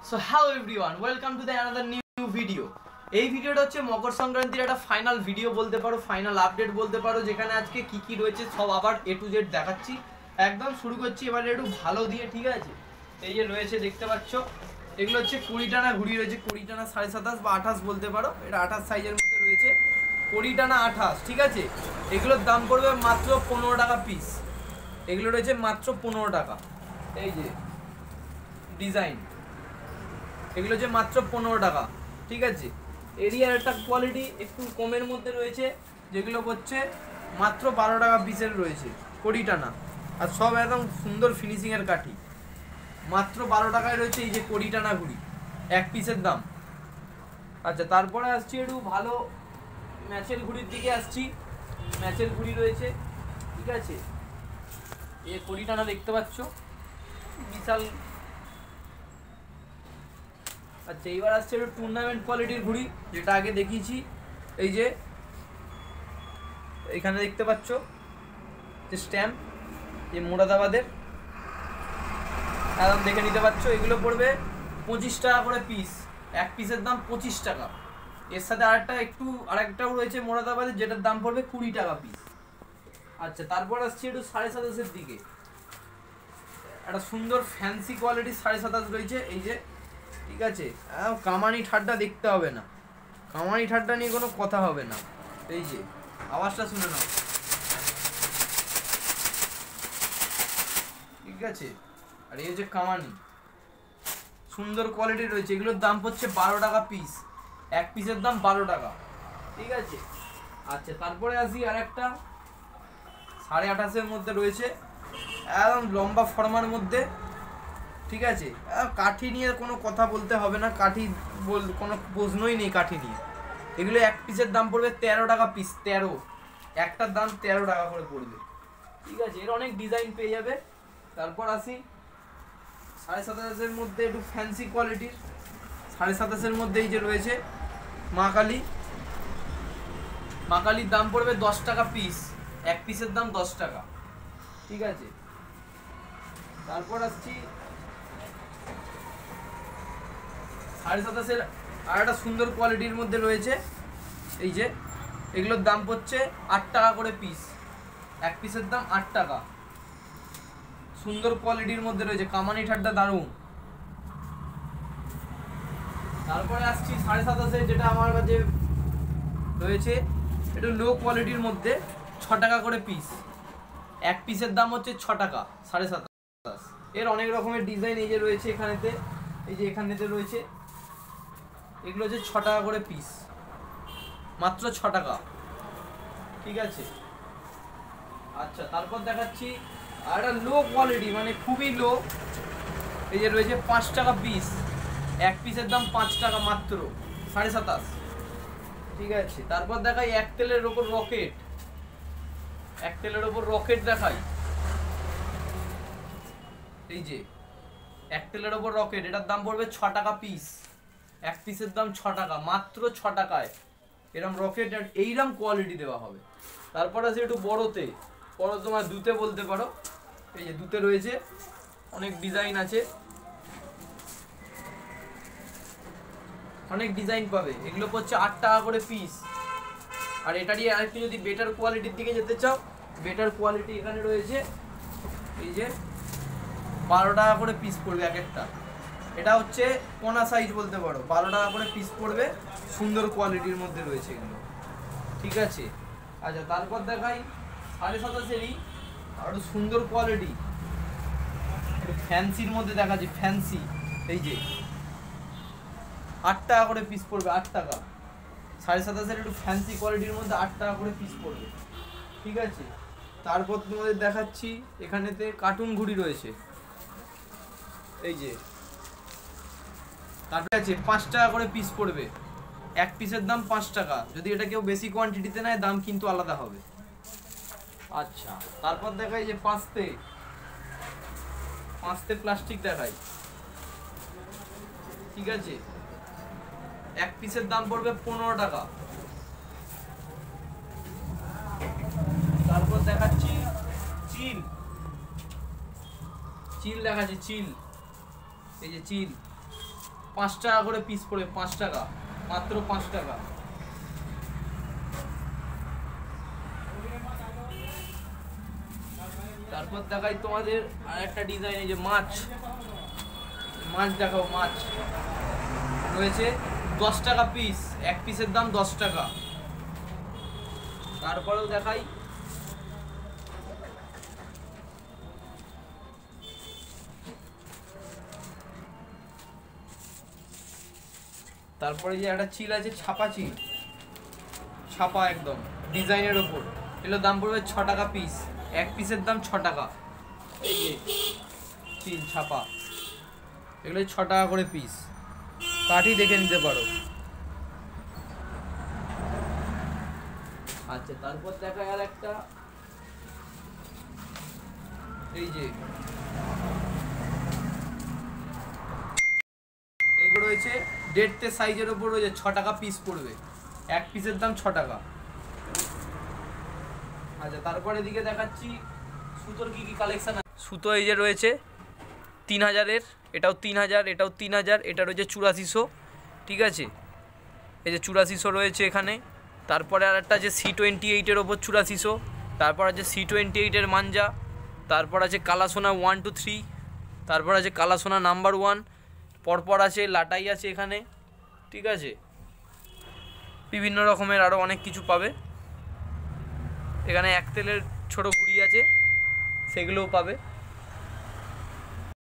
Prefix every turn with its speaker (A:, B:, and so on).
A: So hello everyone, welcome to the another new video. এই ভিডিওটা হচ্ছে মকর সংক্রান্তির একটা ফাইনাল ভিডিও বলতে পারো, ফাইনাল আপডেট বলতে পারো, যেখানে আজকে কি কি রয়েছে সব আবার A to Z দেখাচ্ছি। একদম শুরু করছি এবারে একটু ভালো দিয়ে, ঠিক আছে? এই যে রয়েছে দেখতে পাচ্ছ, এগুলো হচ্ছে 20 টানা ঘুড়ি রয়েছে, 20 টানা 27.5 বা 28 বলতে পারো, এটা 28 সাইজের মধ্যে রয়েছে, 20 টানা 28, ঠিক আছে? এগুলোর দাম পড়বে মাত্র 15 টাকা পিস। এগুলো রয়েছে মাত্র 15 টাকা। এই যে ডিজাইন, এগুলো হচ্ছে মাত্র 15 টাকা, ঠিক আছে? এরিয়ার একটা কোয়ালিটি একটু কমের মধ্যে রয়েছে, যেগুলো হচ্ছে মাত্র 12 টাকা পিসের রয়েছে, 20 টানা, আর সব একদম সুন্দর ফিনিশিংয়ের কাঠি, মাত্র 12 টাকায় রয়েছে এই যে 20 টানা ঘুড়ি, এক পিসের দাম। আচ্ছা, তারপরে আসছি একটু ভালো ম্যাচের ঘুড়ির দিকে আসছি। ম্যাচের ঘুড়ি রয়েছে, ঠিক আছে? এই 20 টানা দেখতে পাচ্ছ, বিশাল। আচ্ছা, এইবার আসছে একটু টুর্নামেন্ট কোয়ালিটির ঘুড়ি, যেটা আগে দেখিয়েছি। এই যে এখানে দেখতে পাচ্ছ যে স্ট্যাম্প, যে মোরাদাবাদের, একদম দেখে নিতে পারছো। এগুলো পড়বে 25 টাকা করে পিস, এক পিসের দাম 25 টাকা। এর সাথে আরেকটাও রয়েছে মোরাদাবাদের, যেটার দাম পড়বে 20 টাকা পিস। আচ্ছা, তারপর আসছে একটু 27.5-এর দিকে, একটা সুন্দর ফ্যান্সি কোয়ালিটির 27.5 রয়েছে, এই যে, ঠিক আছে? কামানি ঠাড্ডা দেখতে হবে না, কামানি ঠাড্ডা নিয়ে কোনো কথা হবে না। এই যে আওয়াজটা শুনে নাও, ঠিক আছে? আর এই যে কামানি, সুন্দর কোয়ালিটি রয়েছে, এগুলোর দাম হচ্ছে 12 টাকা পিস, এক পিসের দাম 12 টাকা, ঠিক আছে? আচ্ছা, তারপরে আসি আর একটা 28.5-এর মধ্যে রয়েছে, একদম লম্বা ফর্মার মধ্যে, ঠিক আছে? কাঠি নিয়ে কোনো কথা বলতে হবে না, কাঠি কোনো প্রশ্নই নেই কাঠি নিয়ে। এগুলো এক পিসের দাম পড়বে 13 টাকা পিস, 13, একটার দাম 13 টাকা করে পড়বে, ঠিক আছে? এর অনেক ডিজাইন পেয়ে যাবে। তারপর আসি 27.5-এর মধ্যে একটু ফ্যান্সি কোয়ালিটির, 27.5-এর মধ্যে এই যে রয়েছে মা কালী। মা কালীর দাম পড়বে 10 টাকা পিস, এক পিসের দাম 10 টাকা, ঠিক আছে? তারপর আসছি 27.5-এর আর একটা সুন্দর কোয়ালিটির মধ্যে রয়েছে, এই যে, এগুলোর দাম পড়ছে 8 টাকা করে পিস, এক পিসের দাম 8 টাকা, সুন্দর কোয়ালিটির মধ্যে রয়েছে, কামানি ঠাড্ডা দারুণ। তারপরে আসছি 27.5-এর, যেটা আমার কাছে রয়েছে একটু লো কোয়ালিটির মধ্যে, 6 টাকা করে পিস, এক পিসের দাম হচ্ছে 6 টাকা, 27.5। এর অনেক রকমের ডিজাইন এই যে রয়েছে এখানেতে, এই যে এখানেতে রয়েছে, এগুলো হচ্ছে 6 টাকা করে পিস, মাত্র 6 টাকা, ঠিক আছে? আচ্ছা, তারপর দেখাচ্ছি আর একটা লো কোয়ালিটি, মানে খুবই লো, এই যে রয়েছে 5 টাকা পিস, এক পিসের দাম 5 টাকা মাত্র, 27.5, ঠিক আছে? তারপর দেখাই এক তেলের ওপর রকেট, এক তেলের ওপর রকেট দেখাই, এই যে এক তেলের ওপর রকেট, এটার দাম পড়বে 6 টাকা পিস, এক পিসের দাম 6 টাকা, মাত্র 6 টাকায় এরম রকেট আর এইরকম কোয়ালিটি দেওয়া হবে। তারপর আছে একটু বড়তে, বড় তোমার দুতে বলতে পারো, এই যে দুতে রয়েছে, অনেক ডিজাইন আছে, অনেক ডিজাইন পাবে। এগুলো পড়ছে 8 টাকা করে পিস। আর এটারই আরেকটু যদি বেটার কোয়ালিটির দিকে যেতে চাও, বেটার কোয়ালিটি এখানে রয়েছে, এই যে 12 টাকা করে পিস পড়বে এক একটা, এটা হচ্ছে কোনা সাইজ বলতে পারো, 12 টাকা করে পিস পড়বে, সুন্দর কোয়ালিটির মধ্যে রয়েছে এগুলো, ঠিক আছে? আচ্ছা, তারপর দেখাই 27.5-এরই আরো সুন্দর কোয়ালিটি, ফ্যান্সির মধ্যে দেখাচ্ছি, ফ্যান্সি, এই যে 8 টাকা করে পিস পড়বে, 8 টাকা, 27.5-এর একটু ফ্যান্সি কোয়ালিটির মধ্যে 8 টাকা করে পিস পড়বে, ঠিক আছে? তারপর তোমাদের দেখাচ্ছি এখানেতে কার্টুন ঘুড়ি রয়েছে, এই যে, তারপরে আছে 5 টাকা করে পিস পড়বে, এক পিসের দাম 5 টাকা, যদি এটা কেউ বেশি কোয়ান্টিটিতে নেয় দাম কিন্তু আলাদা হবে। আচ্ছা, তারপর দেখাই যে পাঁচতে প্লাস্টিক দেখাই, ঠিক আছে? এক পিসের দাম পড়বে 15 টাকা। তারপর দেখাচ্ছি চিল দেখাচ্ছি, চিল, এই যে চিল, 5 টাকা করে পিস পড়বে, 5 টাকা, মাত্র 5 টাকা। তারপর দেখাই তোমাদের আরেকটা ডিজাইন, এই যে মাছ দেখাও, মাছ রয়েছে 10 টাকা পিস, এক পিসের দাম 10 টাকা। তারপরেও দেখাই তারপরে যে একটা চিল আছে, ছাপা চিল, ছাপা একদম ডিজাইনের ওপর, এগুলোর দাম পড়বে 6 টাকা পিস, এক পিসের দাম 6 টাকা। এই যে চিল ছাপা, এগুলো 6 টাকা করে পিস, কাঠি দেখে নিতে পারো। আচ্ছা, তারপর দেখা আর একটা, এই যে এগুলো রয়েছে 1.5 সাইজের ওপর রয়েছে, 6 টাকা পিস পড়বে, এক পিসের দাম 6 টাকা। আচ্ছা, তারপরে এদিকে দেখাচ্ছি সুতোর কি কি কালেকশন আছে। সুতো এই যে রয়েছে 3000-এর, এটাও 3000, এটাও 3000, এটা রয়েছে 8400, ঠিক আছে, এই যে 8400 রয়েছে এখানে। তারপরে আর একটা আছে C28-এর ওপর 8400, তারপর আছে C28-এর মাঞ্জা, তারপর আছে কালাসোনা 1 to 3, তারপর আছে কালাসোনা নাম্বার 1, পরপর আছে লাটাই আছে এখানে, ঠিক আছে, বিভিন্ন রকমের আরও অনেক কিছু পাবে এখানে। এক তেলের ছোটো ঘুড়ি আছে, সেগুলোও পাবে।